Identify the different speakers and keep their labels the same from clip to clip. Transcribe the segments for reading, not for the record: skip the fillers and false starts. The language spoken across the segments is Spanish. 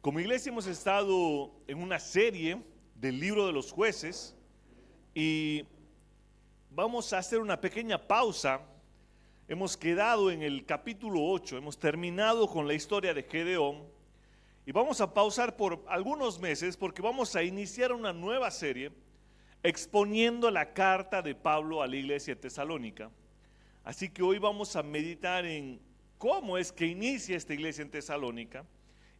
Speaker 1: Como iglesia hemos estado en una serie del libro de los jueces y vamos a hacer una pequeña pausa. Hemos quedado en el capítulo 8, hemos terminado con la historia de Gedeón y vamos a pausar por algunos meses porque vamos a iniciar una nueva serie exponiendo la carta de Pablo a la iglesia de Tesalónica. Así que hoy vamos a meditar en cómo es que inicia esta iglesia en Tesalónica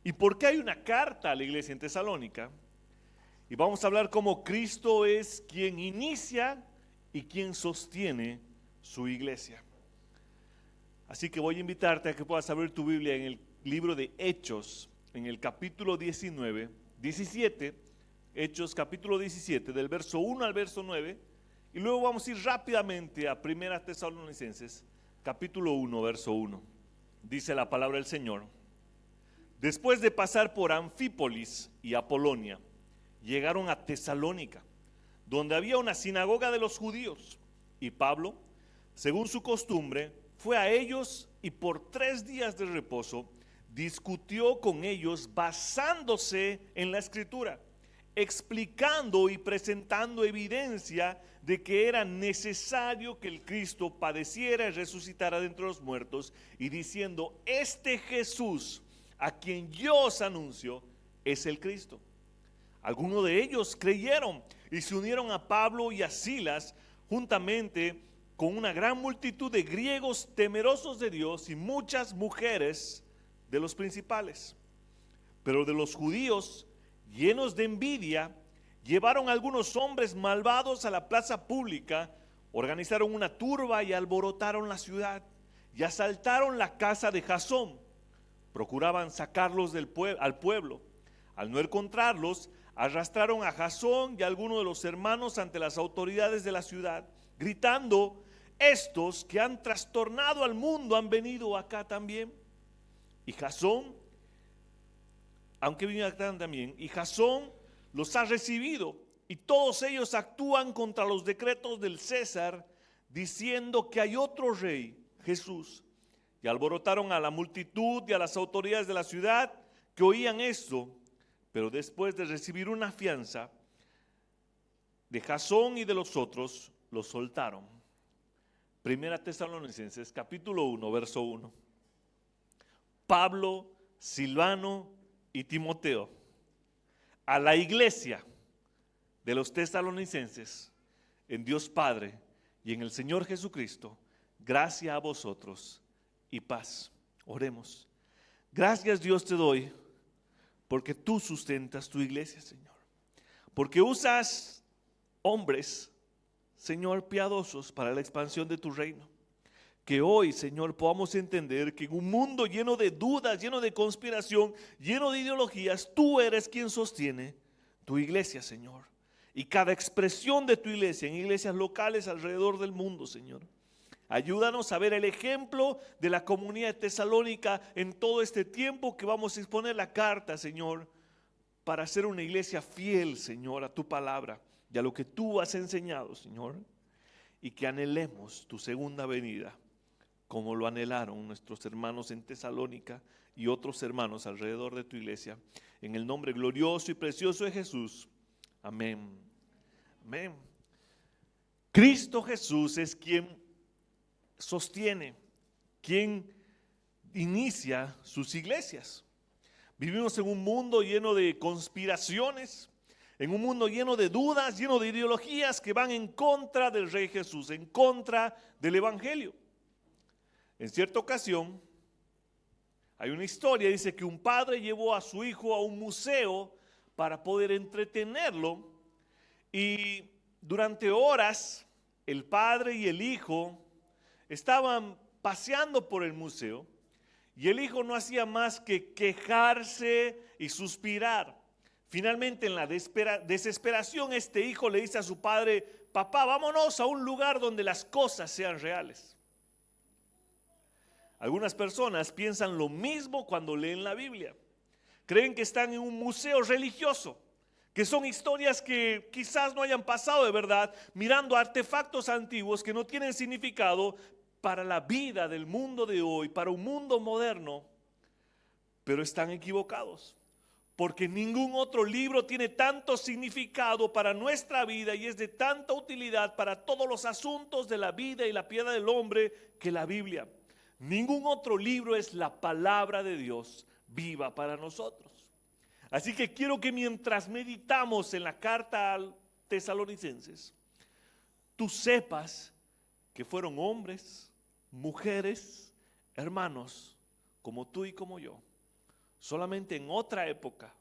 Speaker 1: y por qué hay una carta a la iglesia en Tesalónica. Y vamos a hablar cómo Cristo es quien inicia y quien sostiene su iglesia. Así que voy a invitarte a que puedas abrir tu Biblia en el libro de Hechos, en el capítulo 17, Hechos capítulo 17, del verso 1 al verso 9, y luego vamos a ir rápidamente a 1 Tesalonicenses, capítulo 1, verso 1. Dice la palabra del Señor: después de pasar por Anfípolis y Apolonia, llegaron a Tesalónica, donde había una sinagoga de los judíos, y Pablo, según su costumbre, fue a ellos y por 3 días de reposo discutió con ellos basándose en la Escritura, explicando y presentando evidencia de que era necesario que el Cristo padeciera y resucitara de entre los muertos, y diciendo: este Jesús a quien yo os anuncio es el Cristo. Algunos de ellos creyeron y se unieron a Pablo y a Silas, juntamente con una gran multitud de griegos temerosos de Dios y muchas mujeres de los principales. Pero de los judíos, llenos de envidia, llevaron a algunos hombres malvados a la plaza pública, organizaron una turba y alborotaron la ciudad y asaltaron la casa de Jasón. Procuraban sacarlos al pueblo. Al no encontrarlos, arrastraron a Jasón y a algunos de los hermanos ante las autoridades de la ciudad, gritando: estos que han trastornado al mundo han venido acá también. Y Jasón, aunque vinieron acá también, y Jasón los ha recibido, y todos ellos actúan contra los decretos del César, diciendo que hay otro rey, Jesús. Y alborotaron a la multitud y a las autoridades de la ciudad que oían esto, pero después de recibir una fianza de Jasón y de los otros, los soltaron. 1 Tesalonicenses capítulo 1, verso 1. Pablo, Silvano y Timoteo, a la iglesia de los tesalonicenses, en Dios Padre y en el Señor Jesucristo, gracia a vosotros y paz. Oremos. Gracias, Dios, te doy porque tú sustentas tu iglesia, Señor, porque usas hombres, Señor, piadosos para la expansión de tu reino. Que hoy, Señor, podamos entender que en un mundo lleno de dudas, lleno de conspiración, lleno de ideologías, tú eres quien sostiene tu iglesia, Señor. Y cada expresión de tu iglesia en iglesias locales alrededor del mundo, Señor. Ayúdanos a ver el ejemplo de la comunidad de Tesalónica en todo este tiempo que vamos a exponer la carta, Señor, para ser una iglesia fiel, Señor, a tu palabra y a lo que tú has enseñado, Señor. Y que anhelemos tu segunda venida, como lo anhelaron nuestros hermanos en Tesalónica y otros hermanos alrededor de tu iglesia. En el nombre glorioso y precioso de Jesús. Amén. Amén. Cristo Jesús es quien sostiene, quien inicia sus iglesias. Vivimos en un mundo lleno de conspiraciones, en un mundo lleno de dudas, lleno de ideologías que van en contra del Rey Jesús, en contra del Evangelio. En cierta ocasión, hay una historia, dice que un padre llevó a su hijo a un museo para poder entretenerlo, y durante horas el padre y el hijo estaban paseando por el museo, y el hijo no hacía más que quejarse y suspirar. Finalmente, en la desesperación, este hijo le dice a su padre: papá, vámonos a un lugar donde las cosas sean reales. Algunas personas piensan lo mismo cuando leen la Biblia. Creen que están en un museo religioso, que son historias que quizás no hayan pasado de verdad, mirando artefactos antiguos que no tienen significado para la vida del mundo de hoy, para un mundo moderno, pero están equivocados. porque ningún otro libro tiene tanto significado para nuestra vida y es de tanta utilidad para todos los asuntos de la vida y la piedad del hombre que la Biblia. Ningún otro libro es la palabra de Dios viva para nosotros. Así que quiero que mientras meditamos en la carta a Tesalonicenses, tú sepas que fueron hombres, mujeres, hermanos, como tú y como yo. Solamente en otra época,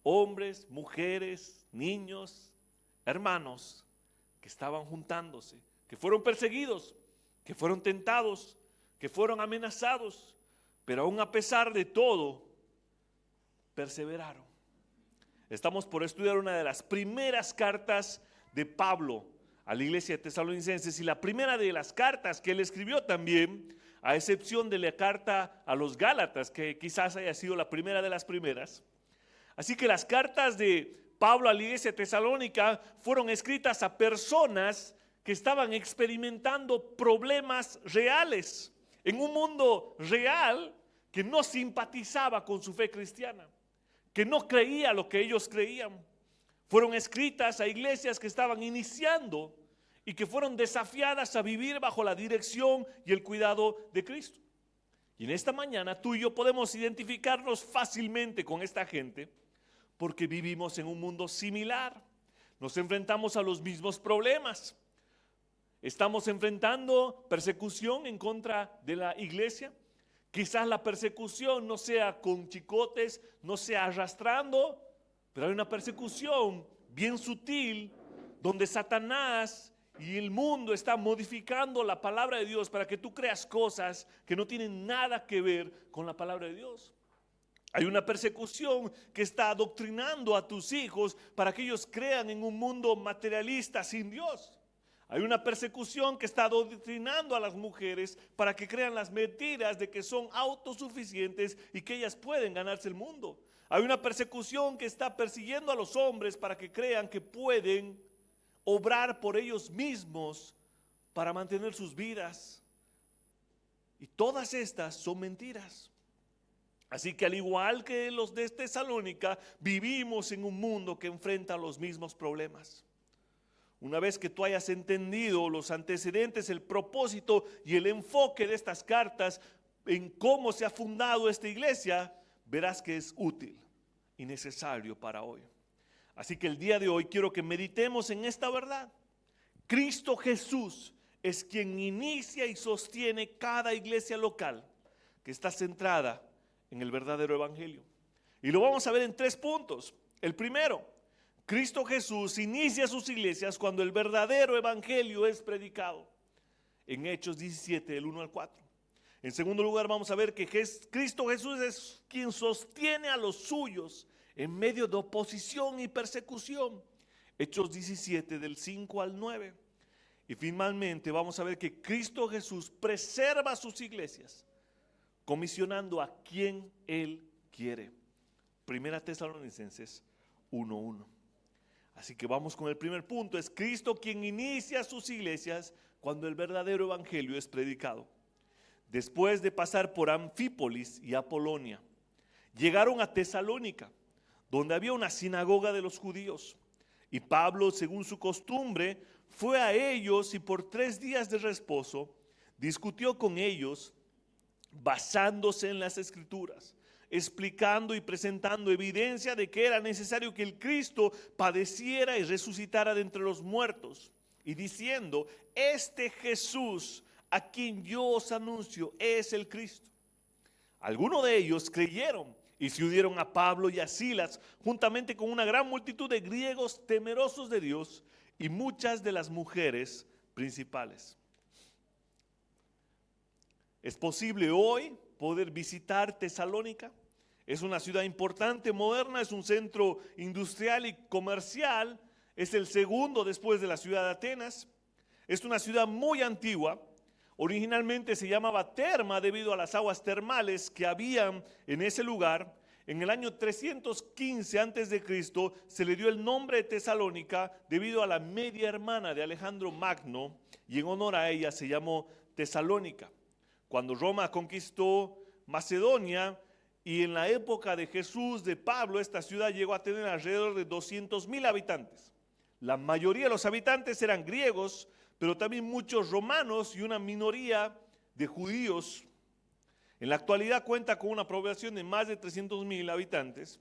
Speaker 1: hombres, mujeres, niños, hermanos, que estaban juntándose, que fueron perseguidos, que fueron tentados, que fueron amenazados, pero aún a pesar de todo, perseveraron. Estamos por estudiar una de las primeras cartas de Pablo a la iglesia de Tesalonicenses y la primera de las cartas que él escribió también, a excepción de la carta a los Gálatas, que quizás haya sido la primera de las primeras. Así que las cartas de Pablo a la iglesia tesalónica fueron escritas a personas que estaban experimentando problemas reales en un mundo real que no simpatizaba con su fe cristiana, que no creía lo que ellos creían. Fueron escritas a iglesias que estaban iniciando y que fueron desafiadas a vivir bajo la dirección y el cuidado de Cristo. Y en esta mañana tú y yo podemos identificarnos fácilmente con esta gente porque vivimos en un mundo similar. Nos enfrentamos a los mismos problemas. Estamos enfrentando persecución en contra de la iglesia. Quizás la persecución no sea con chicotes, no sea arrastrando, pero hay una persecución bien sutil donde Satanás y el mundo está modificando la palabra de Dios para que tú creas cosas que no tienen nada que ver con la palabra de Dios. Hay una persecución que está adoctrinando a tus hijos para que ellos crean en un mundo materialista sin Dios. Hay una persecución que está adoctrinando a las mujeres para que crean las mentiras de que son autosuficientes y que ellas pueden ganarse el mundo. Hay una persecución que está persiguiendo a los hombres para que crean que pueden obrar por ellos mismos para mantener sus vidas. Y todas estas son mentiras. Así que al igual que los de Tesalónica, vivimos en un mundo que enfrenta los mismos problemas. Una vez que tú hayas entendido los antecedentes, el propósito y el enfoque de estas cartas en cómo se ha fundado esta iglesia, verás que es útil y necesario para hoy. Así que el día de hoy quiero que meditemos en esta verdad. Cristo Jesús es quien inicia y sostiene cada iglesia local que está centrada en el verdadero evangelio. Y lo vamos a ver en 3 puntos. El primero, Cristo Jesús inicia sus iglesias cuando el verdadero evangelio es predicado. En Hechos 17, del 1 al 4. En segundo lugar, vamos a ver que Cristo Jesús es quien sostiene a los suyos en medio de oposición y persecución. Hechos 17, del 5 al 9. Y finalmente vamos a ver que Cristo Jesús preserva sus iglesias, comisionando a quien Él quiere. Primera Tesalonicenses 1:1. Así que vamos con el primer punto. Es Cristo quien inicia sus iglesias cuando el verdadero evangelio es predicado. Después de pasar por Anfípolis y Apolonia, llegaron a Tesalónica, donde había una sinagoga de los judíos. Y Pablo, según su costumbre, fue a ellos y por 3 días de reposo discutió con ellos basándose en las Escrituras, explicando y presentando evidencia de que era necesario que el Cristo padeciera y resucitara de entre los muertos, y diciendo: este Jesús a quien yo os anuncio es el Cristo. Algunos de ellos creyeron y se unieron a Pablo y a Silas, juntamente con una gran multitud de griegos temerosos de Dios y muchas de las mujeres principales. Es posible hoy poder visitar Tesalónica. Es una ciudad importante, moderna, es un centro industrial y comercial. Es el segundo después de la ciudad de Atenas. Es una ciudad muy antigua. Originalmente se llamaba Terma debido a las aguas termales que habían en ese lugar. En el año 315 a.C. se le dio el nombre de Tesalónica debido a la media hermana de Alejandro Magno, y en honor a ella se llamó Tesalónica. Cuando Roma conquistó Macedonia, y en la época de Jesús, de Pablo, esta ciudad llegó a tener alrededor de 200,000 habitantes. La mayoría de los habitantes eran griegos, pero también muchos romanos y una minoría de judíos. En la actualidad cuenta con una población de más de 300,000 habitantes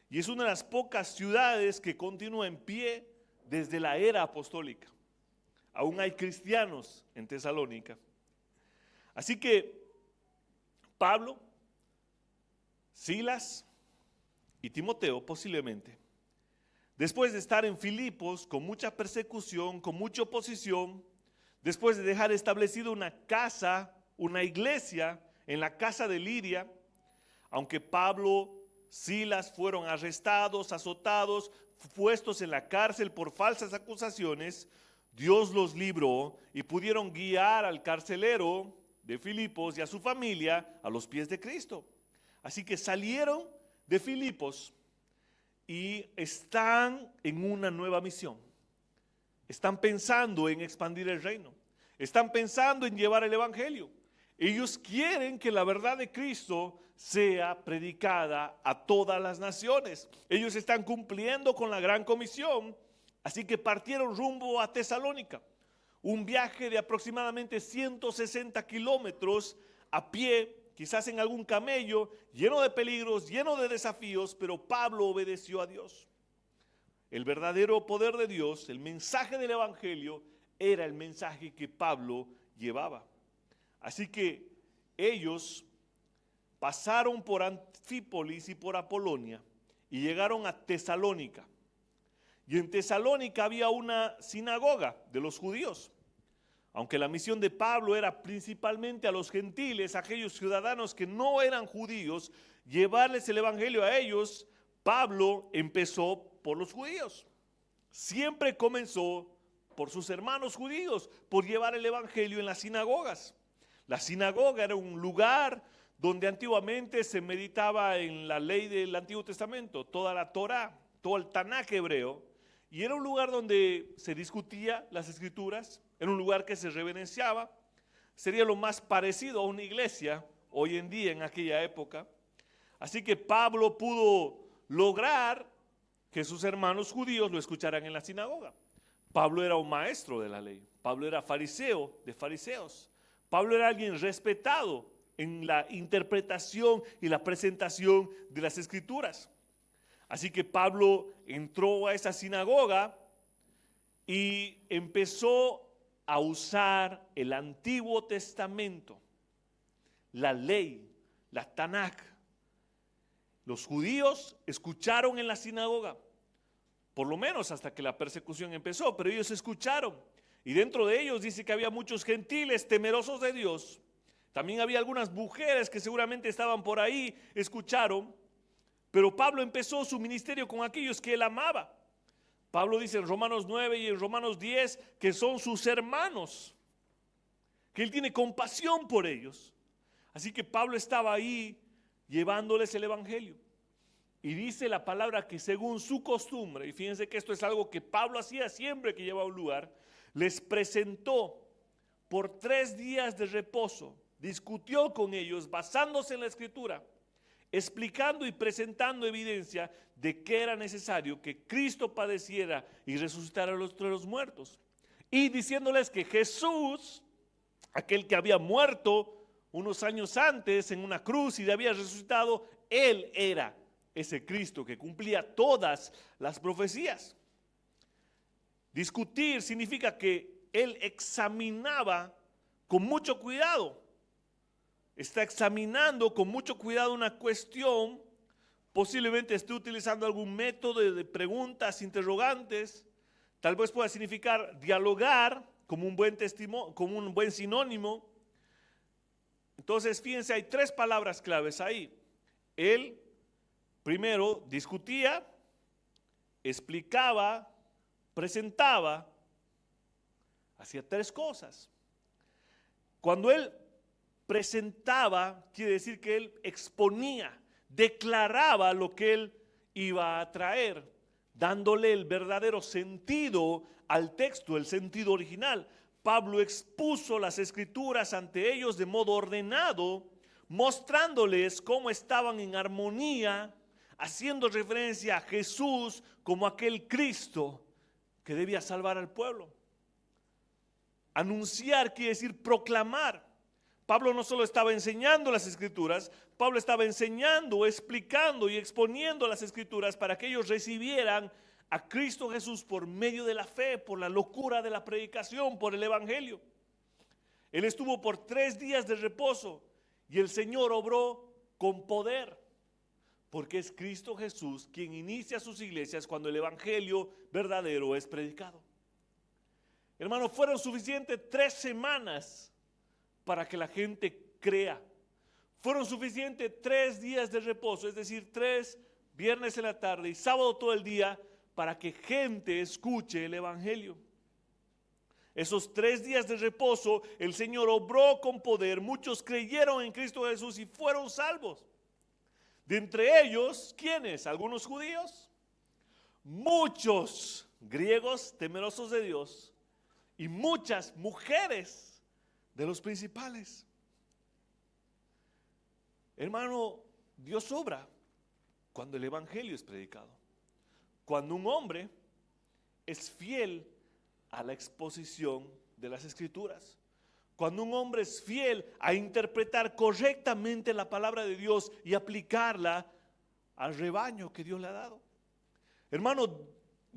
Speaker 1: y es una de las pocas ciudades que continúa en pie desde la era apostólica. Aún hay cristianos en Tesalónica. Así que Pablo, Silas y Timoteo posiblemente, después de estar en Filipos con mucha persecución, con mucha oposición, después de dejar establecido una casa, una iglesia en la casa de Lidia, aunque Pablo, Silas fueron arrestados, azotados, puestos en la cárcel por falsas acusaciones, Dios los libró y pudieron guiar al carcelero de Filipos y a su familia a los pies de Cristo. Así que salieron de Filipos y están en una nueva misión. Están pensando en expandir el reino. Están pensando en llevar el evangelio. Ellos quieren que la verdad de Cristo sea predicada a todas las naciones. Ellos están cumpliendo con la gran comisión, así que partieron rumbo a Tesalónica. Un viaje de aproximadamente 160 kilómetros a pie, quizás en algún camello, lleno de peligros, lleno de desafíos, pero Pablo obedeció a Dios. El verdadero poder de Dios, el mensaje del evangelio, era el mensaje que Pablo llevaba. Así que ellos pasaron por Anfípolis y por Apolonia y llegaron a Tesalónica. Y en Tesalónica había una sinagoga de los judíos. Aunque la misión de Pablo era principalmente a los gentiles, a aquellos ciudadanos que no eran judíos, llevarles el evangelio a ellos, Pablo empezó por los judíos. Siempre comenzó por sus hermanos judíos, por llevar el evangelio en las sinagogas. La sinagoga era un lugar donde antiguamente se meditaba en la ley del Antiguo Testamento, toda la Torá, todo el Tanaj hebreo, y era un lugar donde se discutía las escrituras, era un lugar que se reverenciaba, sería lo más parecido a una iglesia hoy en día en aquella época. Así que Pablo pudo lograr que sus hermanos judíos lo escucharan en la sinagoga. Pablo era un maestro de la ley, Pablo era fariseo de fariseos. Pablo era alguien respetado en la interpretación y la presentación de las escrituras. Así que Pablo entró a esa sinagoga y empezó a usar el Antiguo Testamento, la ley, la Tanaj. Los judíos escucharon en la sinagoga, por lo menos hasta que la persecución empezó, pero ellos escucharon. Y dentro de ellos dice que había muchos gentiles temerosos de Dios. También había algunas mujeres que seguramente estaban por ahí, escucharon. Pero Pablo empezó su ministerio con aquellos que él amaba. Pablo dice en Romanos 9 y en Romanos 10 que son sus hermanos, que él tiene compasión por ellos. Así que Pablo estaba ahí llevándoles el evangelio. Y dice la palabra que según su costumbre, y fíjense que esto es algo que Pablo hacía siempre que llevaba a un lugar, les presentó por 3 días de reposo, discutió con ellos basándose en la escritura, explicando y presentando evidencia de que era necesario que Cristo padeciera y resucitara entre los muertos. Y diciéndoles que Jesús, aquel que había muerto unos años antes en una cruz y había resucitado, Él era ese Cristo que cumplía todas las profecías. Discutir significa que él examinaba con mucho cuidado. Está examinando con mucho cuidado una cuestión. Posiblemente esté utilizando algún método de preguntas, interrogantes. Tal vez pueda significar dialogar como un buen testimonio, como un buen sinónimo. Entonces, fíjense, hay 3 palabras claves ahí. Él primero discutía, explicaba, presentaba, hacía 3 cosas. Cuando él presentaba, quiere decir que él exponía, declaraba lo que él iba a traer, dándole el verdadero sentido al texto, el sentido original. Pablo expuso las escrituras ante ellos de modo ordenado, mostrándoles cómo estaban en armonía, haciendo referencia a Jesús como aquel Cristo que debía salvar al pueblo. Anunciar quiere decir proclamar. Pablo no solo estaba enseñando las Escrituras, Pablo estaba enseñando, explicando y exponiendo las Escrituras para que ellos recibieran a Cristo Jesús por medio de la fe, por la locura de la predicación, por el Evangelio. Él estuvo por 3 días de reposo y el Señor obró con poder, porque es Cristo Jesús quien inicia sus iglesias cuando el Evangelio verdadero es predicado. Hermanos, fueron suficientes 3 semanas para que la gente crea. Fueron suficientes 3 días de reposo, es decir, 3 viernes en la tarde y sábado todo el día, para que gente escuche el Evangelio. Esos 3 días de reposo, el Señor obró con poder. Muchos creyeron en Cristo Jesús y fueron salvos. De entre ellos, ¿quiénes? Algunos judíos, muchos griegos temerosos de Dios y muchas mujeres de los principales. Hermano, Dios obra cuando el Evangelio es predicado. Cuando un hombre es fiel a la exposición de las Escrituras. Cuando un hombre es fiel a interpretar correctamente la palabra de Dios y aplicarla al rebaño que Dios le ha dado. Hermano,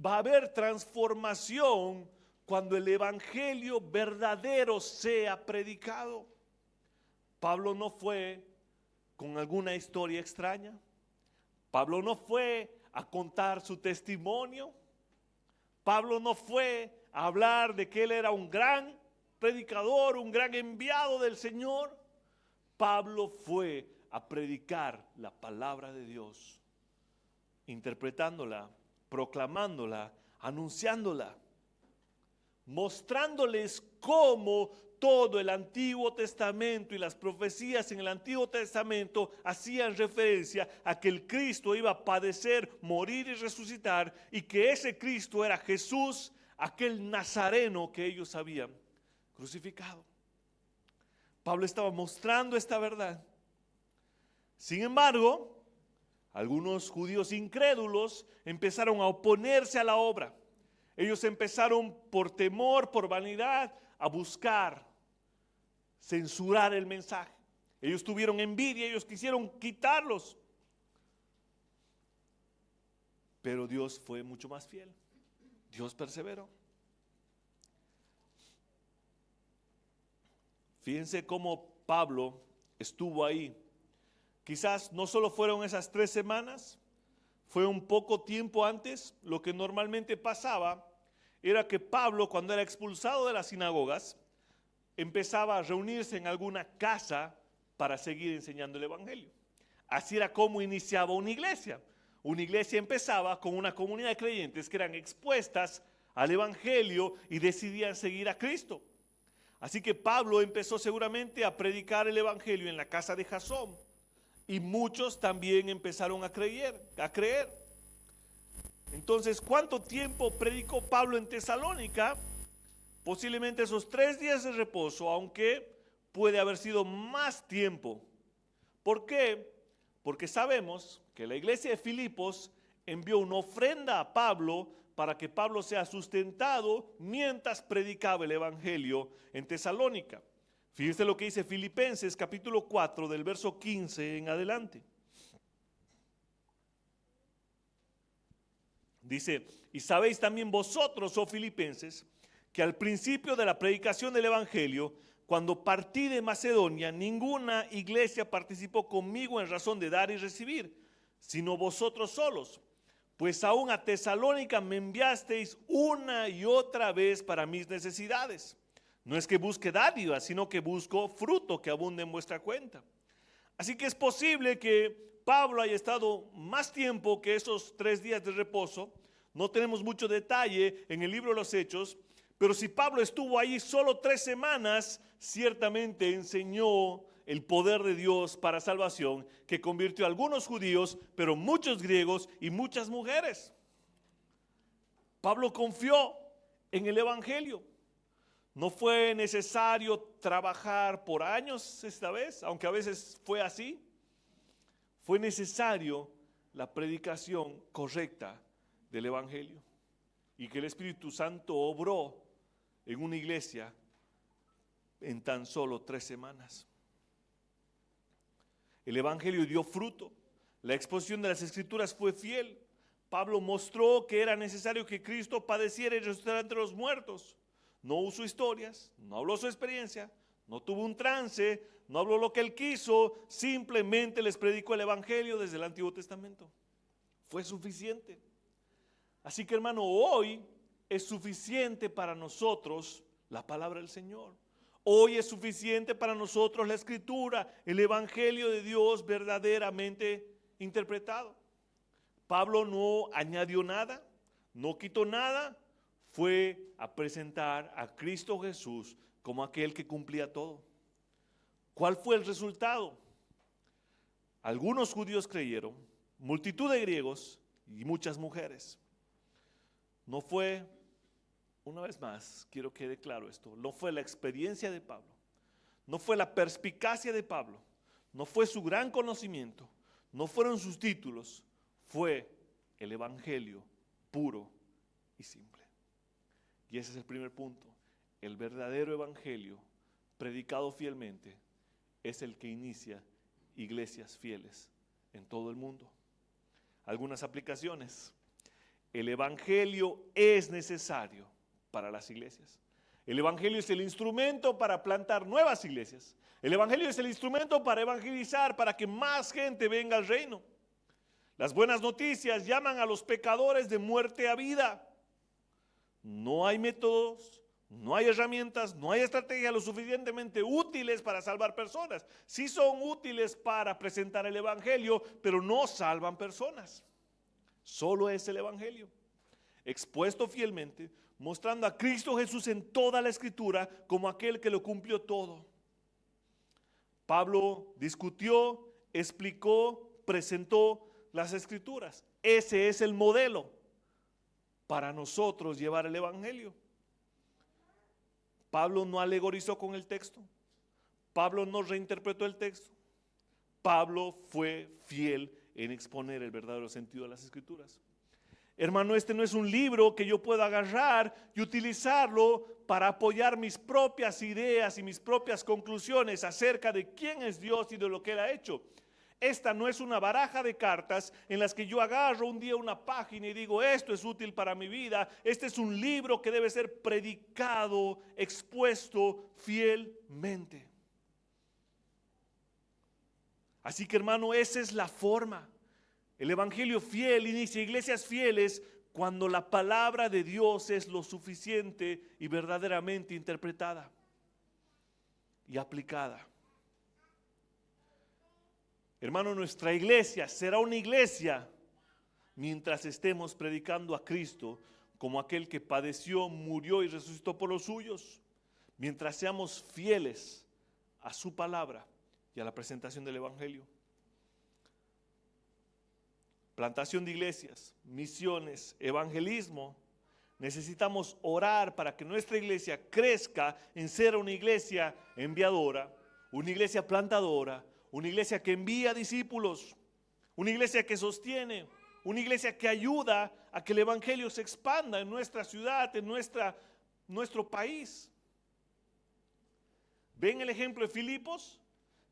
Speaker 1: va a haber transformación cuando el Evangelio verdadero sea predicado. Pablo no fue con alguna historia extraña. Pablo no fue a contar su testimonio. Pablo no fue a hablar de que él era un gran predicador, un gran enviado del Señor. Pablo fue a predicar la palabra de Dios, interpretándola, proclamándola, anunciándola, mostrándoles cómo todo el Antiguo Testamento y las profecías en el Antiguo Testamento hacían referencia a que el Cristo iba a padecer, morir y resucitar, y que ese Cristo era Jesús, aquel nazareno que ellos habían crucificado. Pablo estaba mostrando esta verdad. Sin embargo, algunos judíos incrédulos empezaron a oponerse a la obra. Ellos empezaron por temor, por vanidad, a buscar censurar el mensaje. Ellos tuvieron envidia, ellos quisieron quitarlos. Pero Dios fue mucho más fiel. Dios perseveró. Fíjense cómo Pablo estuvo ahí. Quizás no solo fueron esas 3 semanas, fue un poco tiempo antes. Lo que normalmente pasaba era que Pablo, cuando era expulsado de las sinagogas, empezaba a reunirse en alguna casa para seguir enseñando el Evangelio. Así era como iniciaba una iglesia. Una iglesia empezaba con una comunidad de creyentes que eran expuestas al Evangelio y decidían seguir a Cristo. Así que Pablo empezó seguramente a predicar el Evangelio en la casa de Jasón, y muchos también empezaron a creer. Entonces, ¿cuánto tiempo predicó Pablo en Tesalónica? Posiblemente esos 3 días de reposo, aunque puede haber sido más tiempo. ¿Por qué? Porque sabemos que la iglesia de Filipos envió una ofrenda a Pablo para que Pablo sea sustentado mientras predicaba el Evangelio en Tesalónica. Fíjense lo que dice Filipenses capítulo 4 del verso 15 en adelante. Dice: y sabéis también vosotros, oh filipenses, que al principio de la predicación del Evangelio, cuando partí de Macedonia, ninguna iglesia participó conmigo en razón de dar y recibir, sino vosotros solos. Pues aún a Tesalónica me enviasteis una y otra vez para mis necesidades. No es que busque dádivas, sino que busco fruto que abunde en vuestra cuenta. Así que es posible que Pablo haya estado más tiempo que esos 3 días de reposo. No tenemos mucho detalle en el libro de los Hechos, pero si Pablo estuvo ahí solo 3 semanas, ciertamente enseñó el poder de Dios para salvación, que convirtió a algunos judíos, pero muchos griegos y muchas mujeres. Pablo confió en el Evangelio. No fue necesario trabajar por años esta vez, aunque a veces fue así. Fue necesario la predicación correcta del Evangelio y que el Espíritu Santo obró en una iglesia en tan solo 3 semanas. El Evangelio dio fruto. La exposición de las Escrituras fue fiel. Pablo mostró que era necesario que Cristo padeciera y resucitara entre los muertos. No usó historias, no habló su experiencia, no tuvo un trance, no habló lo que él quiso, simplemente les predicó el Evangelio desde el Antiguo Testamento. Fue suficiente. Así que, hermano, hoy es suficiente para nosotros la palabra del Señor. Hoy es suficiente para nosotros la Escritura, el Evangelio de Dios verdaderamente interpretado. Pablo no añadió nada, no quitó nada, fue a presentar a Cristo Jesús como aquel que cumplía todo. ¿Cuál fue el resultado? Algunos judíos creyeron, multitud de griegos y muchas mujeres. No fue, una vez más, quiero que quede claro esto, no fue la experiencia de Pablo, no fue la perspicacia de Pablo, no fue su gran conocimiento, no fueron sus títulos, fue el Evangelio puro y simple. Y ese es el primer punto. El verdadero Evangelio, predicado fielmente, es el que inicia iglesias fieles en todo el mundo. Algunas aplicaciones. El Evangelio es necesario para las iglesias. El Evangelio es el instrumento para plantar nuevas iglesias. El Evangelio es el instrumento para evangelizar, para que más gente venga al reino. Las buenas noticias llaman a los pecadores de muerte a vida. No hay métodos, no hay herramientas, no hay estrategias lo suficientemente útiles para salvar personas. Sí son útiles para presentar el Evangelio, pero no salvan personas. Solo es el Evangelio, expuesto fielmente, mostrando a Cristo Jesús en toda la Escritura como aquel que lo cumplió todo. Pablo discutió, explicó, presentó las Escrituras. Ese es el modelo para nosotros llevar el Evangelio. Pablo no alegorizó con el texto. Pablo no reinterpretó el texto. Pablo fue fiel en exponer el verdadero sentido de las Escrituras. Hermano, este no es un libro que yo pueda agarrar y utilizarlo para apoyar mis propias ideas y mis propias conclusiones acerca de quién es Dios y de lo que Él ha hecho. Esta no es una baraja de cartas en las que yo agarro un día una página y digo, esto es útil para mi vida. Este es un libro que debe ser predicado, expuesto fielmente. Así que, hermano, esa es la forma. El Evangelio fiel inicia iglesias fieles cuando la palabra de Dios es lo suficiente y verdaderamente interpretada y aplicada. Hermano, nuestra iglesia será una iglesia mientras estemos predicando a Cristo como aquel que padeció, murió y resucitó por los suyos. Mientras seamos fieles a su palabra y a la presentación del Evangelio. Plantación de iglesias, misiones, evangelismo. Necesitamos orar para que nuestra iglesia crezca en ser una iglesia enviadora, una iglesia plantadora, una iglesia que envía discípulos, una iglesia que sostiene, una iglesia que ayuda a que el Evangelio se expanda en nuestra ciudad, en nuestro país. ¿Ven el ejemplo de Filipos?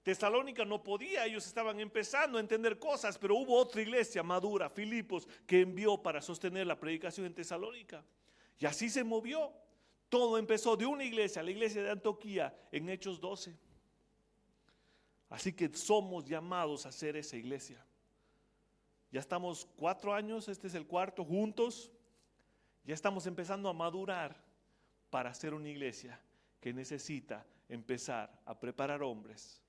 Speaker 1: Tesalónica no podía, ellos estaban empezando a entender cosas, pero hubo otra iglesia madura, Filipos, que envió para sostener la predicación en Tesalónica. Y así se movió. Todo empezó de una iglesia, la iglesia de Antioquía, en Hechos 12. Así que somos llamados a ser esa iglesia. Ya estamos 4 años, este es el 4 juntos. Ya estamos empezando a madurar para ser una iglesia que necesita empezar a preparar hombres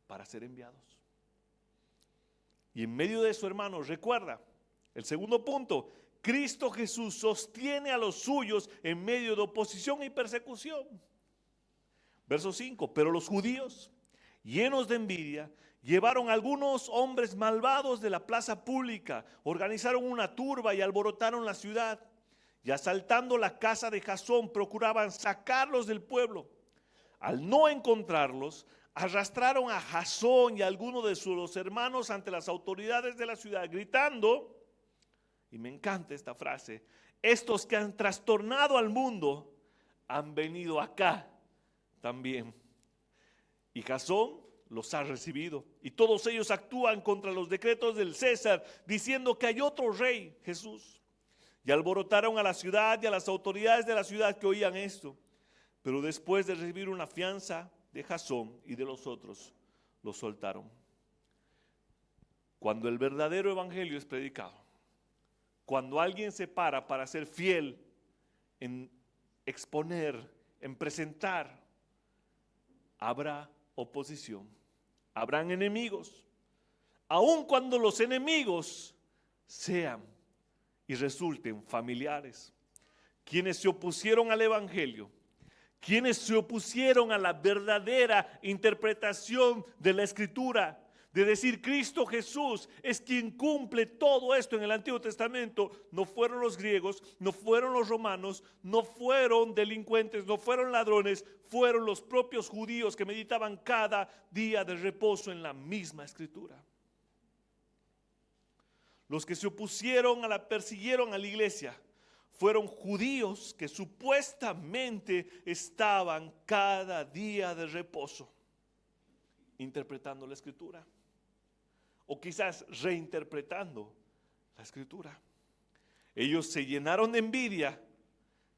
Speaker 1: para ser enviados. Y en medio de eso, hermanos, recuerda, el segundo punto, Cristo Jesús sostiene a los suyos en medio de oposición y persecución. Verso 5, pero los judíos, llenos de envidia, llevaron a algunos hombres malvados de la plaza pública, organizaron una turba y alborotaron la ciudad. y asaltando la casa de Jasón procuraban sacarlos del pueblo. Al no encontrarlos, arrastraron a Jasón y a algunos de sus hermanos ante las autoridades de la ciudad, gritando, y me encanta esta frase, estos que han trastornado al mundo han venido acá también. Y Jasón los ha recibido. Y todos ellos actúan contra los decretos del César, diciendo que hay otro rey, Jesús. Y alborotaron a la ciudad y a las autoridades de la ciudad que oían esto. Pero después de recibir una fianza de Jasón y de los otros, los soltaron. Cuando el verdadero evangelio es predicado, cuando alguien se para ser fiel en exponer, en presentar, habrá oposición, habrán enemigos, aun cuando los enemigos sean y resulten familiares. Quienes se opusieron al evangelio, quienes se opusieron a la verdadera interpretación de la escritura, de decir Cristo Jesús es quien cumple todo esto en el Antiguo Testamento, no fueron los griegos, no fueron los romanos, no fueron delincuentes, no fueron ladrones, fueron los propios judíos que meditaban cada día de reposo en la misma escritura. Los que se opusieron persiguieron a la iglesia fueron judíos que supuestamente estaban cada día de reposo interpretando la escritura. O quizás reinterpretando la escritura. Ellos se llenaron de envidia,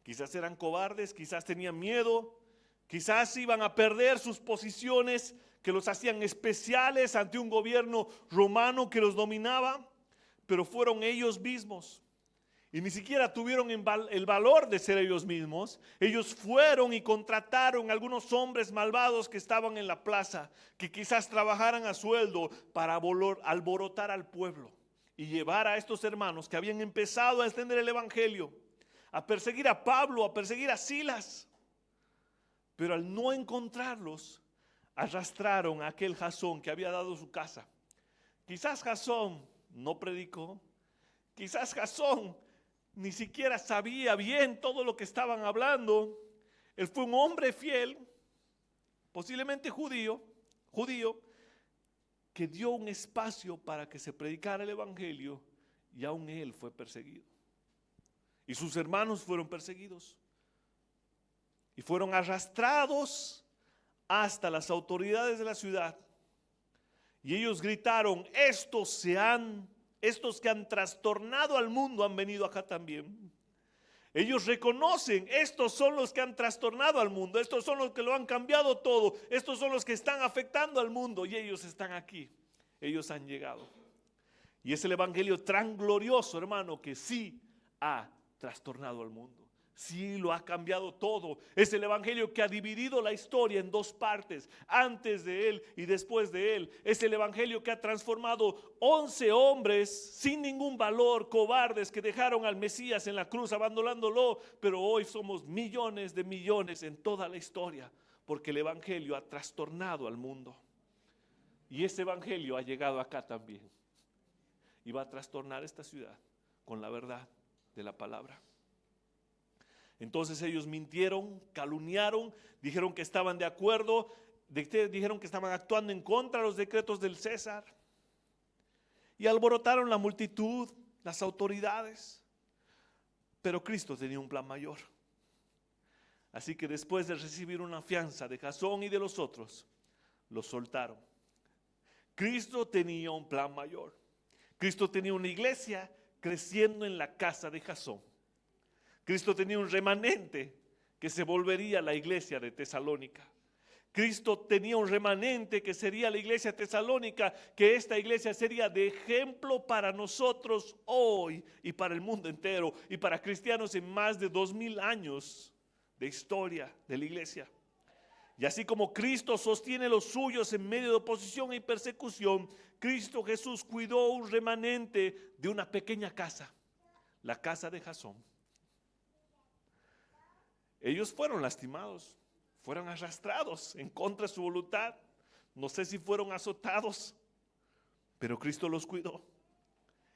Speaker 1: quizás eran cobardes, quizás tenían miedo, quizás iban a perder sus posiciones que los hacían especiales ante un gobierno romano que los dominaba, pero fueron ellos mismos. Y ni siquiera tuvieron el valor de ser ellos mismos. Ellos fueron y contrataron a algunos hombres malvados que estaban en la plaza, que quizás trabajaran a sueldo para alborotar al pueblo y llevar a estos hermanos que habían empezado a extender el evangelio, a perseguir a Pablo, a perseguir a Silas. Pero al no encontrarlos, arrastraron a aquel Jasón que había dado su casa. Quizás Jasón no predicó, quizás Jasón ni siquiera sabía bien todo lo que estaban hablando. Él fue un hombre fiel, posiblemente judío, que dio un espacio para que se predicara el evangelio y aún él fue perseguido. Y sus hermanos fueron perseguidos y fueron arrastrados hasta las autoridades de la ciudad. Y ellos gritaron, estos que han trastornado al mundo han venido acá también. Ellos reconocen, estos son los que han trastornado al mundo, estos son los que lo han cambiado todo, estos son los que están afectando al mundo y ellos están aquí, ellos han llegado. Y es el evangelio tan glorioso, hermano, que sí ha trastornado al mundo. Sí, lo ha cambiado todo. Es el evangelio que ha dividido la historia en dos partes, antes de él y después de él. Es el evangelio que ha transformado 11 hombres sin ningún valor, cobardes, que dejaron al Mesías en la cruz abandonándolo, pero hoy somos millones de millones en toda la historia, porque el evangelio ha trastornado al mundo. Y ese evangelio ha llegado acá también. Y va a trastornar esta ciudad con la verdad de la palabra. Entonces ellos mintieron, calumniaron, dijeron que estaban de acuerdo, dijeron que estaban actuando en contra de los decretos del César. Y alborotaron la multitud, las autoridades. Pero Cristo tenía un plan mayor. Así que después de recibir una fianza de Jasón y de los otros, los soltaron. Cristo tenía un plan mayor. Cristo tenía una iglesia creciendo en la casa de Jasón. Cristo tenía un remanente que se volvería la iglesia de Tesalónica. Cristo tenía un remanente que sería la iglesia tesalónica, que esta iglesia sería de ejemplo para nosotros hoy y para el mundo entero y para cristianos en más de 2000 años de historia de la iglesia. Y así como Cristo sostiene los suyos en medio de oposición y persecución, Cristo Jesús cuidó un remanente de una pequeña casa, la casa de Jasón. Ellos fueron lastimados, fueron arrastrados en contra de su voluntad. No sé si fueron azotados, pero Cristo los cuidó.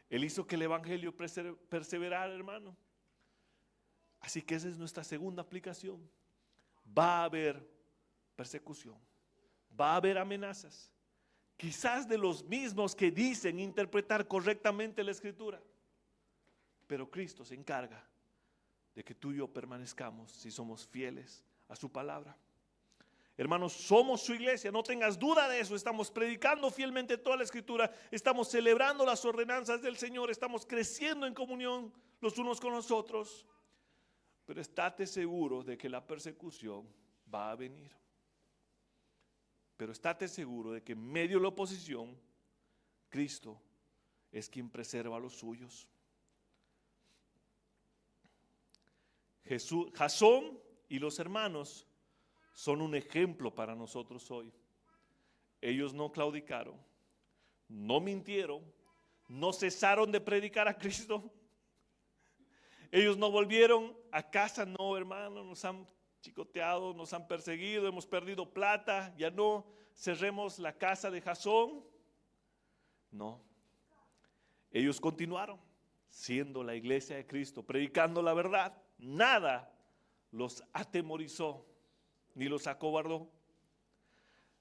Speaker 1: Él hizo que el evangelio perseverara, hermano. Así que esa es nuestra segunda aplicación. Va a haber persecución, va a haber amenazas, quizás de los mismos que dicen interpretar correctamente la Escritura, pero Cristo se encarga de que tú y yo permanezcamos si somos fieles a su palabra. Hermanos, somos su iglesia, no tengas duda de eso. Estamos predicando fielmente toda la Escritura, estamos celebrando las ordenanzas del Señor, estamos creciendo en comunión los unos con los otros. Pero estate seguro de que la persecución va a venir. Pero estate seguro de que en medio de la oposición, Cristo es quien preserva a los suyos. Jasón y los hermanos son un ejemplo para nosotros hoy. Ellos no claudicaron, no mintieron, no cesaron de predicar a Cristo. Ellos no volvieron a casa, no, hermano, nos han chicoteado, nos han perseguido, hemos perdido plata, ya no cerremos la casa de Jasón. No, ellos continuaron siendo la iglesia de Cristo, predicando la verdad. Nada los atemorizó ni los acobardó.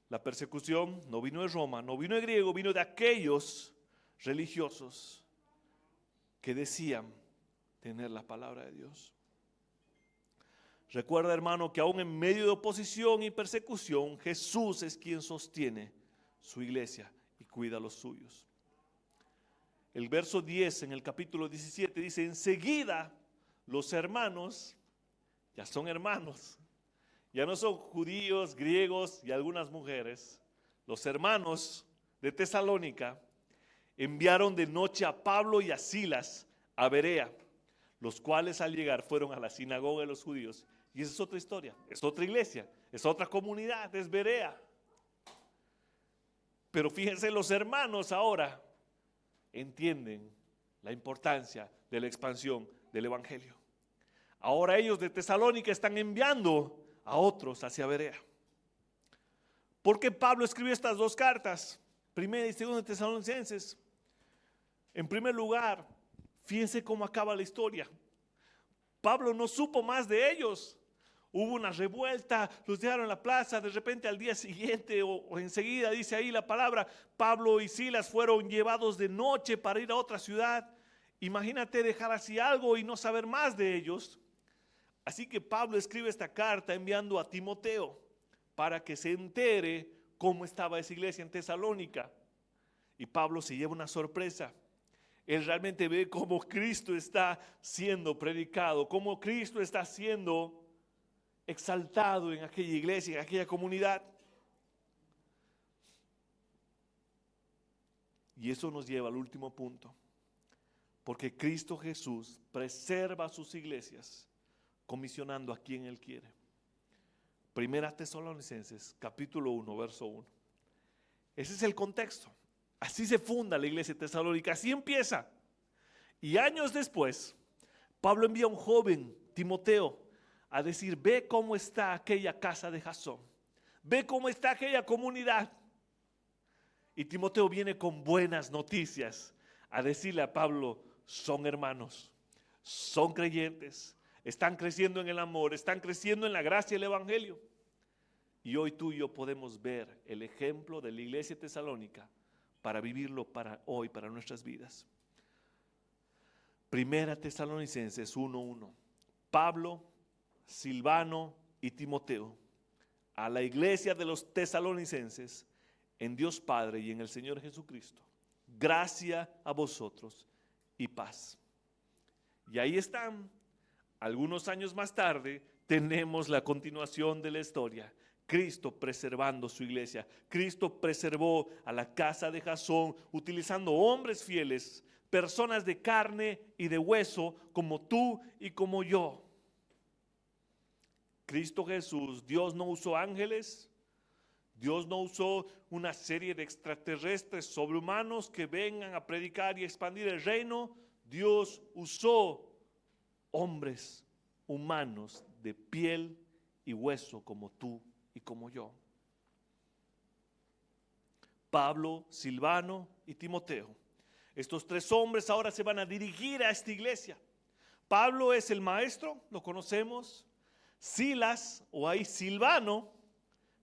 Speaker 1: La persecución no vino de Roma, no vino de griego, vino de aquellos religiosos que decían tener la palabra de Dios. Recuerda, hermano, que aún en medio de oposición y persecución, Jesús es quien sostiene su iglesia y cuida a los suyos. El verso 10 en el capítulo 17 dice: enseguida los hermanos, ya son hermanos, ya no son judíos, griegos y algunas mujeres, los hermanos de Tesalónica enviaron de noche a Pablo y a Silas a Berea, los cuales al llegar fueron a la sinagoga de los judíos. Y esa es otra historia, es otra iglesia, es otra comunidad, es Berea. Pero fíjense, los hermanos ahora entienden la importancia de la expansión del evangelio. Ahora ellos de Tesalónica están enviando a otros hacia Berea. ¿Por qué Pablo escribió estas dos cartas? Primera y segunda de Tesalonicenses. En primer lugar, fíjense cómo acaba la historia. Pablo no supo más de ellos. Hubo una revuelta, los dejaron en la plaza, de repente al día siguiente o enseguida, dice ahí la palabra, Pablo y Silas fueron llevados de noche para ir a otra ciudad. Imagínate dejar así algo y no saber más de ellos. Así que Pablo escribe esta carta enviando a Timoteo para que se entere cómo estaba esa iglesia en Tesalónica. Y Pablo se lleva una sorpresa. Él realmente ve cómo Cristo está siendo predicado, cómo Cristo está siendo exaltado en aquella iglesia, en aquella comunidad. Y eso nos lleva al último punto. Porque Cristo Jesús preserva sus iglesias comisionando a quien Él quiere. Primera Tesalonicenses, capítulo 1, verso 1. Ese es el contexto. Así se funda la iglesia tesalónica, así empieza. Y años después, Pablo envía a un joven, Timoteo, a decir: ve cómo está aquella casa de Jasón, ve cómo está aquella comunidad. Y Timoteo viene con buenas noticias a decirle a Pablo: son hermanos, son creyentes, están creciendo en el amor, están creciendo en la gracia del evangelio. Y hoy tú y yo podemos ver el ejemplo de la iglesia tesalónica para vivirlo para hoy, para nuestras vidas. Primera Tesalonicenses 1:1. Pablo, Silvano y Timoteo, a la iglesia de los tesalonicenses, en Dios Padre y en el Señor Jesucristo, gracia a vosotros y paz. Y ahí están. Algunos años más tarde tenemos la continuación de la historia. Cristo preservando su iglesia. Cristo preservó a la casa de Jasón utilizando hombres fieles, personas de carne y de hueso como tú y como yo. Cristo Jesús, Dios no usó ángeles, Dios no usó una serie de extraterrestres sobrehumanos que vengan a predicar y expandir el reino. Dios usó hombres humanos de piel y hueso como tú y como yo. Pablo, Silvano y Timoteo. Estos tres hombres ahora se van a dirigir a esta iglesia Pablo es el maestro, lo conocemos. Silas, o hay Silvano,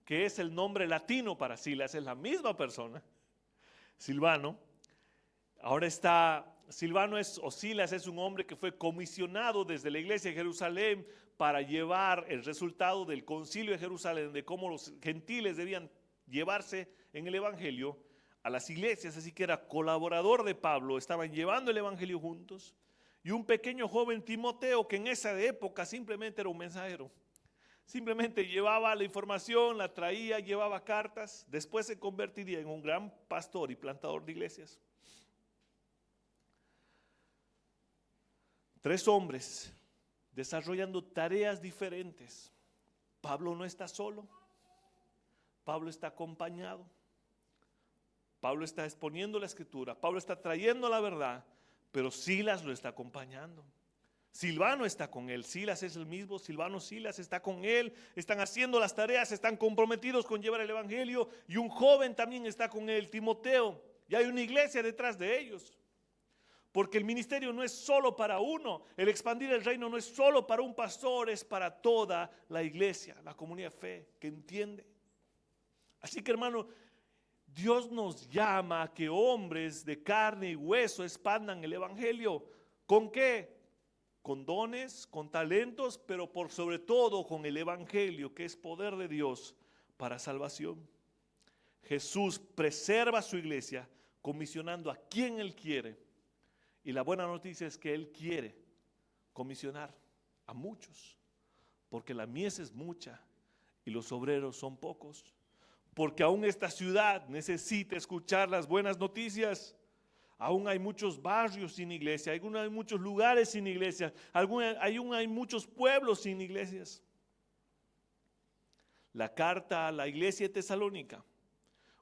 Speaker 1: que es el nombre latino para Silas, es la misma persona. Silvano. Ahora está, Silvano es, o Silas es un hombre que fue comisionado desde la iglesia de Jerusalén para llevar el resultado del concilio de Jerusalén, de cómo los gentiles debían llevarse en el evangelio a las iglesias, así que era colaborador de Pablo, estaban llevando el evangelio juntos. Y un pequeño joven Timoteo, que en esa época simplemente era un mensajero. Simplemente llevaba la información, la traía, llevaba cartas, después se convertiría en un gran pastor y plantador de iglesias. 3 hombres desarrollando tareas diferentes. Pablo no está solo, Pablo está acompañado, Pablo está exponiendo la escritura, Pablo está trayendo la verdad, pero Silas lo está acompañando. Silvano está con él, Silas es el mismo, Silvano, Silas está con él, están haciendo las tareas, están comprometidos con llevar el evangelio, y un joven también está con él, Timoteo, y hay una iglesia detrás de ellos. Porque el ministerio no es solo para uno, el expandir el reino no es solo para un pastor, es para toda la iglesia, la comunidad de fe que entiende. Así que, hermano, Dios nos llama a que hombres de carne y hueso expandan el evangelio. ¿Con qué? Con dones, con talentos, pero por sobre todo con el evangelio, que es poder de Dios para salvación. Jesús preserva su iglesia comisionando a quien Él quiere. Y la buena noticia es que Él quiere comisionar a muchos, porque la mies es mucha y los obreros son pocos. Porque aún esta ciudad necesita escuchar las buenas noticias. Aún hay muchos barrios sin iglesia, aún hay muchos lugares sin iglesia, aún hay muchos pueblos sin iglesias. La carta a la iglesia de Tesalónica,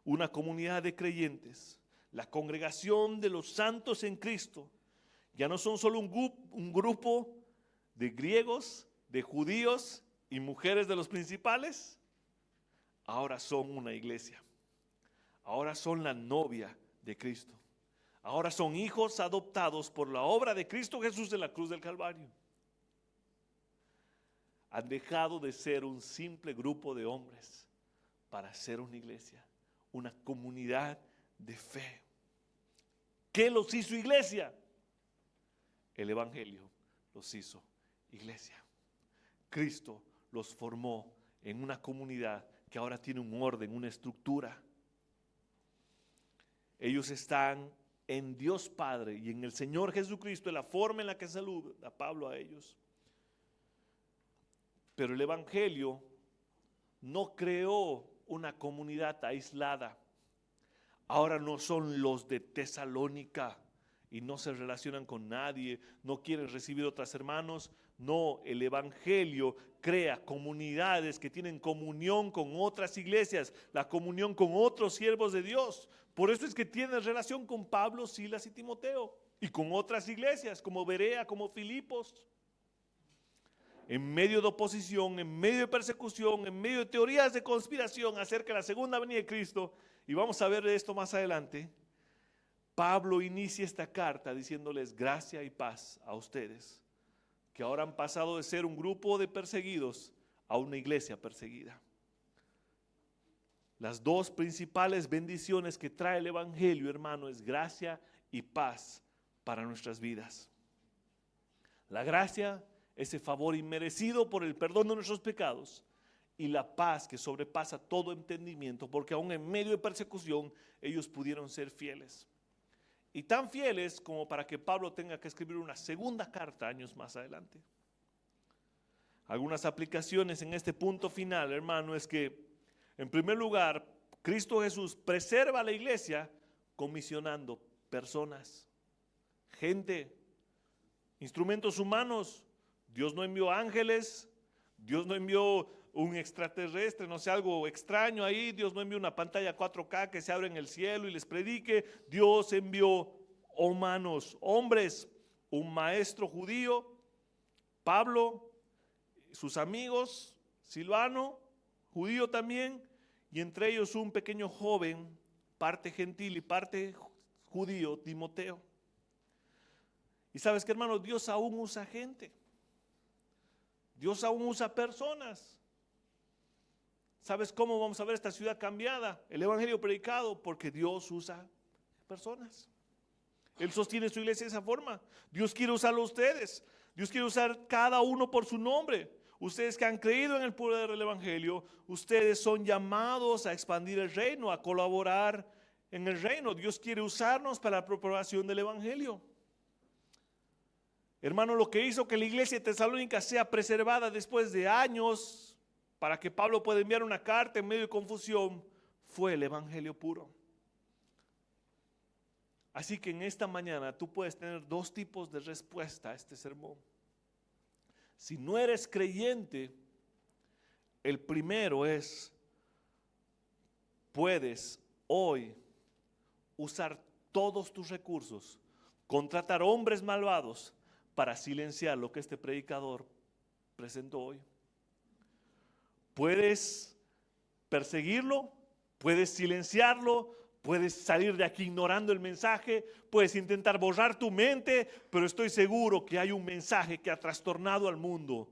Speaker 1: una comunidad de creyentes, la congregación de los santos en Cristo, ya no son solo un grupo de griegos, de judíos y mujeres de los principales, ahora son una iglesia, ahora son la novia de Cristo, ahora son hijos adoptados por la obra de Cristo Jesús en la cruz del Calvario. Han dejado de ser un simple grupo de hombres para ser una iglesia, una comunidad de fe. ¿Qué los hizo iglesia? El evangelio los hizo iglesia. Cristo los formó en una comunidad que ahora tiene un orden, una estructura. Ellos están en Dios Padre y en el Señor Jesucristo, en la forma en la que saluda Pablo a ellos. Pero el evangelio no creó una comunidad aislada. Ahora no son los de Tesalónica y no se relacionan con nadie, no quieren recibir otros hermanos. No, el evangelio crea comunidades que tienen comunión con otras iglesias, la comunión con otros siervos de Dios. Por eso es que tienen relación con Pablo, Silas y Timoteo, y con otras iglesias como Berea, como Filipos. En medio de oposición, en medio de persecución, en medio de teorías de conspiración acerca de la segunda venida de Cristo, y vamos a ver de esto más adelante, Pablo inicia esta carta diciéndoles gracia y paz a ustedes, que ahora han pasado de ser un grupo de perseguidos a una iglesia perseguida. Las 2 principales bendiciones que trae el evangelio, hermano, es gracia y paz para nuestras vidas. La gracia, ese favor inmerecido por el perdón de nuestros pecados, y la paz que sobrepasa todo entendimiento, porque aún en medio de persecución ellos pudieron ser fieles. Y tan fieles como para que Pablo tenga que escribir una segunda carta años más adelante. Algunas aplicaciones en este punto final, hermano, es que en primer lugar, Cristo Jesús preserva a la iglesia comisionando personas, gente, instrumentos humanos. Dios no envió ángeles, Dios no envió un extraterrestre, no sé, algo extraño ahí. Dios no envió una pantalla 4K que se abre en el cielo y les predique. Dios envió humanos, hombres, un maestro judío, Pablo, sus amigos, Silvano, judío también, y entre ellos un pequeño joven, parte gentil y parte judío, Timoteo. Y sabes que, hermano, Dios aún usa gente. Dios aún usa personas. ¿Sabes cómo vamos a ver esta ciudad cambiada? El evangelio predicado, porque Dios usa personas. Él sostiene su iglesia de esa forma. Dios quiere usarlo a ustedes. Dios quiere usar cada uno por su nombre. Ustedes que han creído en el poder del evangelio, ustedes son llamados a expandir el reino, a colaborar en el reino. Dios quiere usarnos para la propagación del evangelio. Hermano, lo que hizo que la iglesia de Tesalónica sea preservada después de años, para que Pablo pueda enviar una carta en medio de confusión, fue el evangelio puro. Así que en esta mañana tú puedes tener dos tipos de respuesta a este sermón. Si no eres creyente, el primero es, puedes hoy usar todos tus recursos, contratar hombres malvados para silenciar lo que este predicador presentó hoy. Puedes perseguirlo, puedes silenciarlo, puedes salir de aquí ignorando el mensaje, puedes intentar borrar tu mente, pero estoy seguro que hay un mensaje que ha trastornado al mundo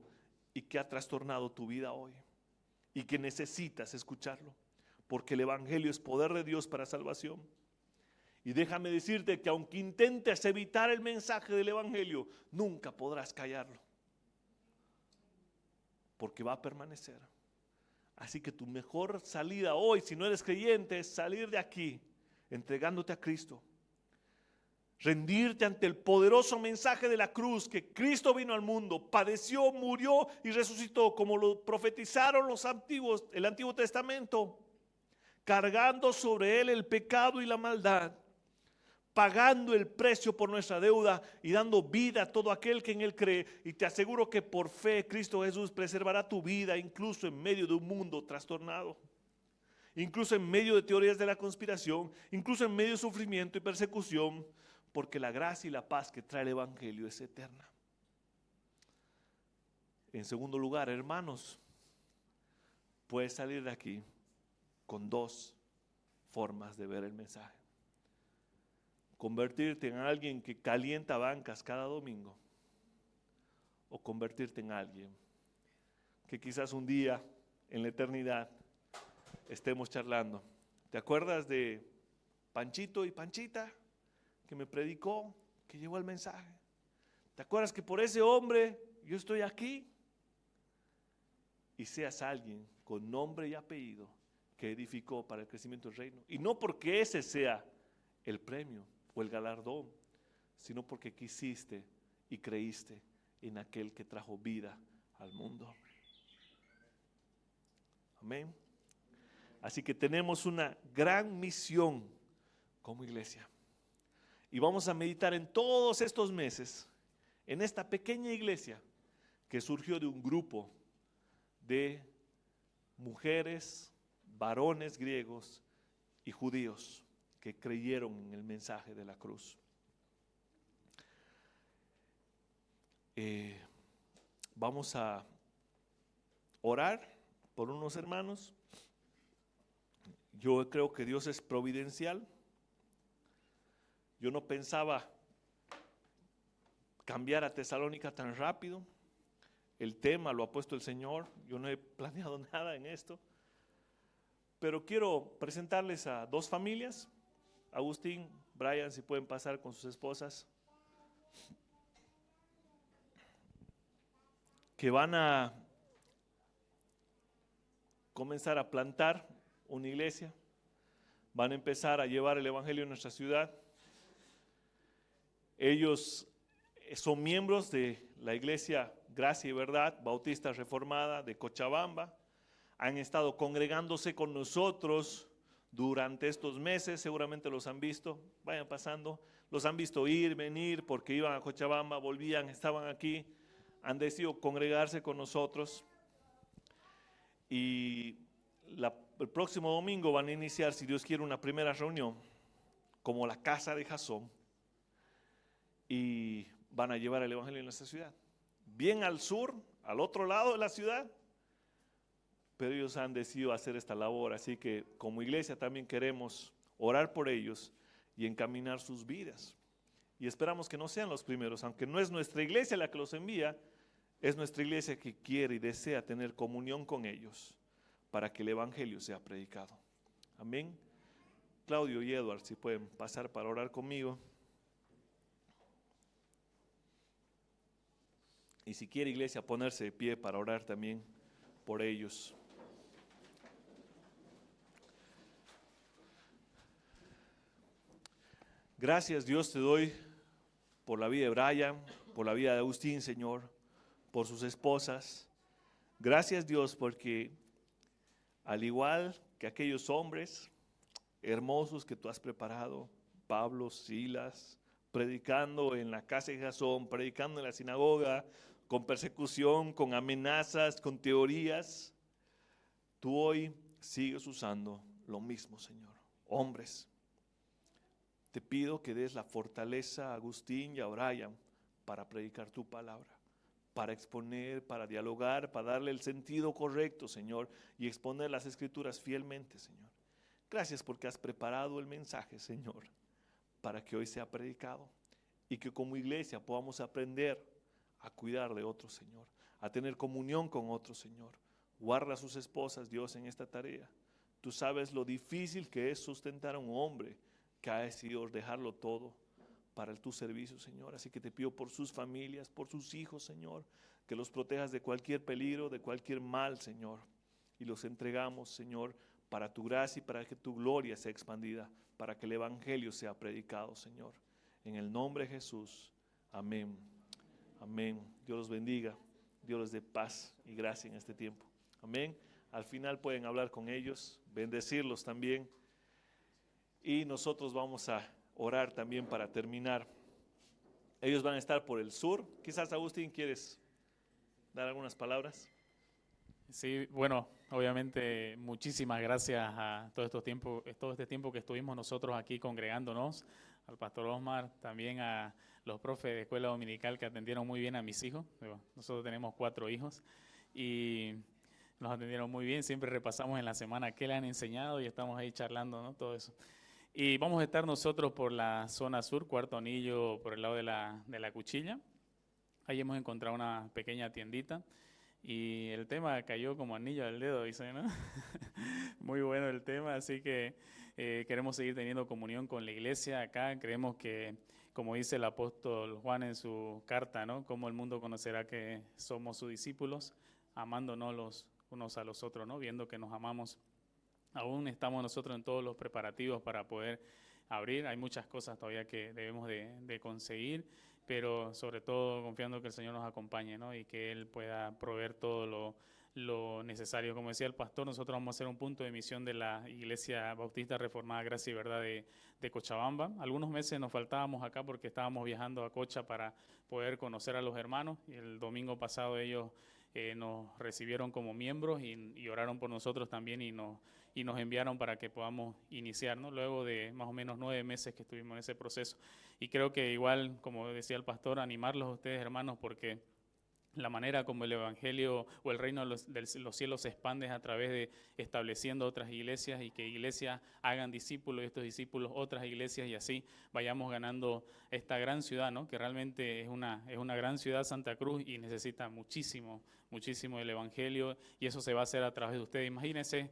Speaker 1: y que ha trastornado tu vida hoy y que necesitas escucharlo, porque el evangelio es poder de Dios para salvación. Y déjame decirte que aunque intentes evitar el mensaje del evangelio, nunca podrás callarlo, porque va a permanecer. Así que tu mejor salida hoy, si no eres creyente, es salir de aquí entregándote a Cristo. Rendirte ante el poderoso mensaje de la cruz, que Cristo vino al mundo, padeció, murió y resucitó, como lo profetizaron los antiguos, el Antiguo Testamento, cargando sobre él el pecado y la maldad, pagando el precio por nuestra deuda y dando vida a todo aquel que en él cree. Y te aseguro que por fe Cristo Jesús preservará tu vida incluso en medio de un mundo trastornado, incluso en medio de teorías de la conspiración, incluso en medio de sufrimiento y persecución, porque la gracia y la paz que trae el evangelio es eterna. En segundo lugar, hermanos, puedes salir de aquí con dos formas de ver el mensaje. Convertirte en alguien que calienta bancas cada domingo, o convertirte en alguien que quizás un día en la eternidad estemos charlando. ¿Te acuerdas de Panchito y Panchita que me predicó, que llevó el mensaje? ¿Te acuerdas que por ese hombre yo estoy aquí? Y seas alguien con nombre y apellido que edificó para el crecimiento del reino. Y no porque ese sea el premio o el galardón, sino porque quisiste y creíste en aquel que trajo vida al mundo. Amén. Así que tenemos una gran misión como iglesia. Y vamos a meditar en todos estos meses en esta pequeña iglesia que surgió de un grupo de mujeres, varones griegos y judíos que creyeron en el mensaje de la cruz. Vamos a orar por unos hermanos. Yo creo que Dios es providencial. Yo no pensaba cambiar a Tesalónica tan rápido. El tema lo ha puesto el Señor. Yo no he planeado nada en esto. Pero quiero presentarles a dos familias. Agustín, Brian, si pueden pasar con sus esposas, que van a comenzar a plantar una iglesia, van a empezar a llevar el evangelio a nuestra ciudad. Ellos son miembros de la iglesia Gracia y Verdad Bautista Reformada de Cochabamba. Han estado congregándose con nosotros durante estos meses, seguramente los han visto, vayan pasando, los han visto ir, venir, porque iban a Cochabamba, volvían, estaban aquí, han decidido congregarse con nosotros. Y el próximo domingo van a iniciar, si Dios quiere, una primera reunión, como la casa de Jasón, y van a llevar el evangelio en nuestra ciudad. Bien al sur, al otro lado de la ciudad, pero ellos han decidido hacer esta labor, así que como iglesia también queremos orar por ellos y encaminar sus vidas. y esperamos que no sean los primeros, aunque no es nuestra iglesia la que los envía, es nuestra iglesia que quiere y desea tener comunión con ellos para que el evangelio sea predicado. Amén. Claudio y Edward, si pueden pasar para orar conmigo. Y si quiere, iglesia, ponerse de pie para orar también por ellos. Gracias, Dios, te doy por la vida de Brian, por la vida de Agustín, Señor, por sus esposas. Gracias, Dios, porque al igual que aquellos hombres hermosos que tú has preparado, Pablo, Silas, predicando en la casa de Jasón, predicando en la sinagoga, con persecución, con amenazas, con teorías, tú hoy sigues usando lo mismo, Señor. Hombres, te pido que des la fortaleza a Agustín y a Brian para predicar tu palabra, para exponer, para dialogar, para darle el sentido correcto, Señor, y exponer las escrituras fielmente, Señor. Gracias porque has preparado el mensaje, Señor, para que hoy sea predicado y que como iglesia podamos aprender a cuidar de otros, Señor, a tener comunión con otros, Señor. Guarda a sus esposas, Dios, en esta tarea. Tú sabes lo difícil que es sustentar a un hombre que ha decidido dejarlo todo para tu servicio, Señor. Así que te pido por sus familias, por sus hijos, Señor, que los protejas de cualquier peligro, de cualquier mal, Señor. Y los entregamos, Señor, para tu gracia y para que tu gloria sea expandida, para que el evangelio sea predicado, Señor. En el nombre de Jesús. Amén. Amén. Dios los bendiga. Dios les dé paz y gracia en este tiempo. Amén. Al final pueden hablar con ellos, bendecirlos también. Y nosotros vamos a orar también para terminar. Ellos van a estar por el sur. Quizás, Agustín, ¿quieres dar algunas palabras?
Speaker 2: Sí, bueno, obviamente muchísimas gracias a todo este tiempo que estuvimos nosotros aquí congregándonos, al pastor Osmar, también a los profes de escuela dominical que atendieron muy bien a mis hijos. Nosotros tenemos 4 hijos y nos atendieron muy bien, siempre repasamos en la semana qué le han enseñado y estamos ahí charlando, ¿no? Todo eso. Y vamos a estar nosotros por la zona sur, Cuarto Anillo, por el lado de la Cuchilla. Ahí hemos encontrado una pequeña tiendita. Y el tema cayó como anillo al dedo, dice, ¿no? Muy bueno el tema, así que queremos seguir teniendo comunión con la iglesia acá. Creemos que, como dice el apóstol Juan en su carta, ¿no? Cómo el mundo conocerá que somos sus discípulos, amándonos los unos a los otros, ¿no? Viendo que nos amamos. Aún estamos nosotros en todos los preparativos para poder abrir. Hay muchas cosas todavía que debemos de conseguir, pero sobre todo confiando que el Señor nos acompañe, ¿no? Y que Él pueda proveer todo lo necesario. Como decía el pastor, nosotros vamos a hacer un punto de misión de la Iglesia Bautista Reformada Gracia y Verdad de Cochabamba. Algunos meses nos faltábamos acá porque estábamos viajando a Cocha para poder conocer a los hermanos, y el domingo pasado ellos nos recibieron como miembros y oraron por nosotros también y nos enviaron para que podamos iniciar, ¿no? Luego de más o menos 9 meses que estuvimos en ese proceso. Y creo que igual, como decía el pastor, animarlos a ustedes, hermanos, porque la manera como el evangelio o el reino de los cielos se expande es a través de estableciendo otras iglesias y que iglesias hagan discípulos y estos discípulos otras iglesias y así vayamos ganando esta gran ciudad, ¿no? Que realmente es una gran ciudad, Santa Cruz, y necesita muchísimo el evangelio, y eso se va a hacer a través de ustedes. Imagínense,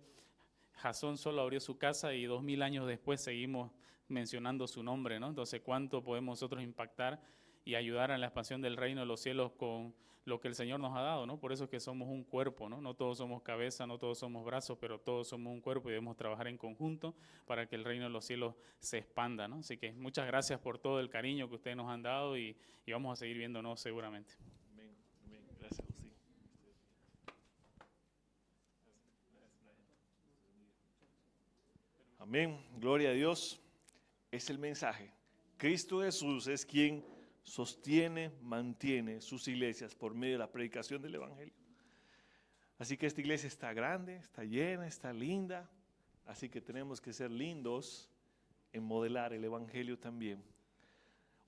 Speaker 2: Jasón solo abrió su casa y 2000 años después seguimos mencionando su nombre, ¿no? Entonces, ¿cuánto podemos nosotros impactar y ayudar a la expansión del reino de los cielos con lo que el Señor nos ha dado, ¿no? Por eso es que somos un cuerpo, ¿no? No todos somos cabeza, no todos somos brazos, pero todos somos un cuerpo y debemos trabajar en conjunto para que el reino de los cielos se expanda, ¿no? Así que muchas gracias por todo el cariño que ustedes nos han dado y vamos a seguir viéndonos seguramente.
Speaker 1: Amén. Amén. Gracias, Agustín. Amén. Gloria a Dios. Es el mensaje. Cristo Jesús es quien sostiene, mantiene sus iglesias por medio de la predicación del evangelio. Así que esta iglesia está grande, está llena, está linda. Así que tenemos que ser lindos en modelar el evangelio también.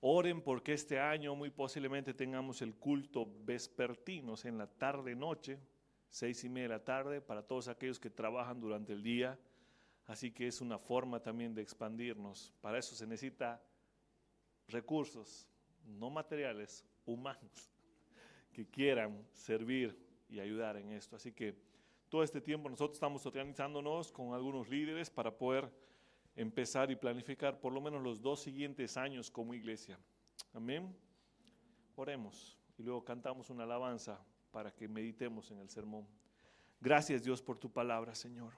Speaker 1: Oren porque este año muy posiblemente tengamos el culto vespertinos en la tarde-noche, 6:30 de la tarde, para todos aquellos que trabajan durante el día. Así que es una forma también de expandirnos. Para eso se necesita recursos, no materiales, humanos, que quieran servir y ayudar en esto. Así que todo este tiempo nosotros estamos organizándonos con algunos líderes para poder empezar y planificar por lo menos los 2 siguientes años como iglesia. Amén. Oremos y luego cantamos una alabanza para que meditemos en el sermón. Gracias, Dios, por tu palabra, Señor.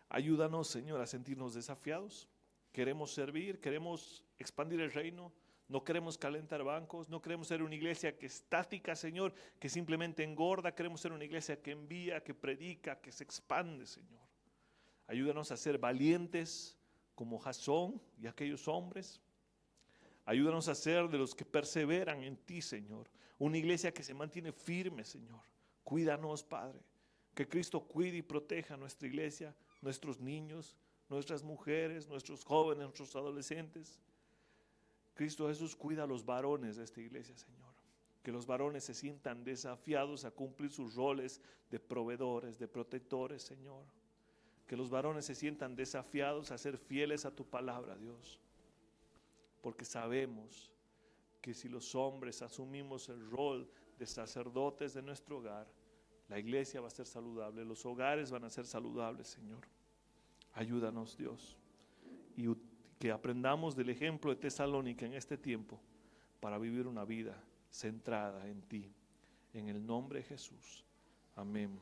Speaker 1: Ayúdanos, Señor, a sentirnos desafiados. Queremos servir, queremos expandir el reino. No queremos calentar bancos, no queremos ser una iglesia que es estática, Señor, que simplemente engorda. Queremos ser una iglesia que envía, que predica, que se expande, Señor. Ayúdanos a ser valientes como Jasón y aquellos hombres. Ayúdanos a ser de los que perseveran en ti, Señor. Una iglesia que se mantiene firme, Señor. Cuídanos, Padre. Que Cristo cuide y proteja a nuestra iglesia, nuestros niños, nuestras mujeres, nuestros jóvenes, nuestros adolescentes. Cristo Jesús cuida a los varones de esta iglesia, Señor. Que los varones se sientan desafiados a cumplir sus roles de proveedores, de protectores, Señor. Que los varones se sientan desafiados a ser fieles a tu palabra, Dios. Porque sabemos que si los hombres asumimos el rol de sacerdotes de nuestro hogar, la iglesia va a ser saludable, los hogares van a ser saludables, Señor. Ayúdanos, Dios. Y que aprendamos del ejemplo de Tesalónica en este tiempo para vivir una vida centrada en ti. En el nombre de Jesús. Amén.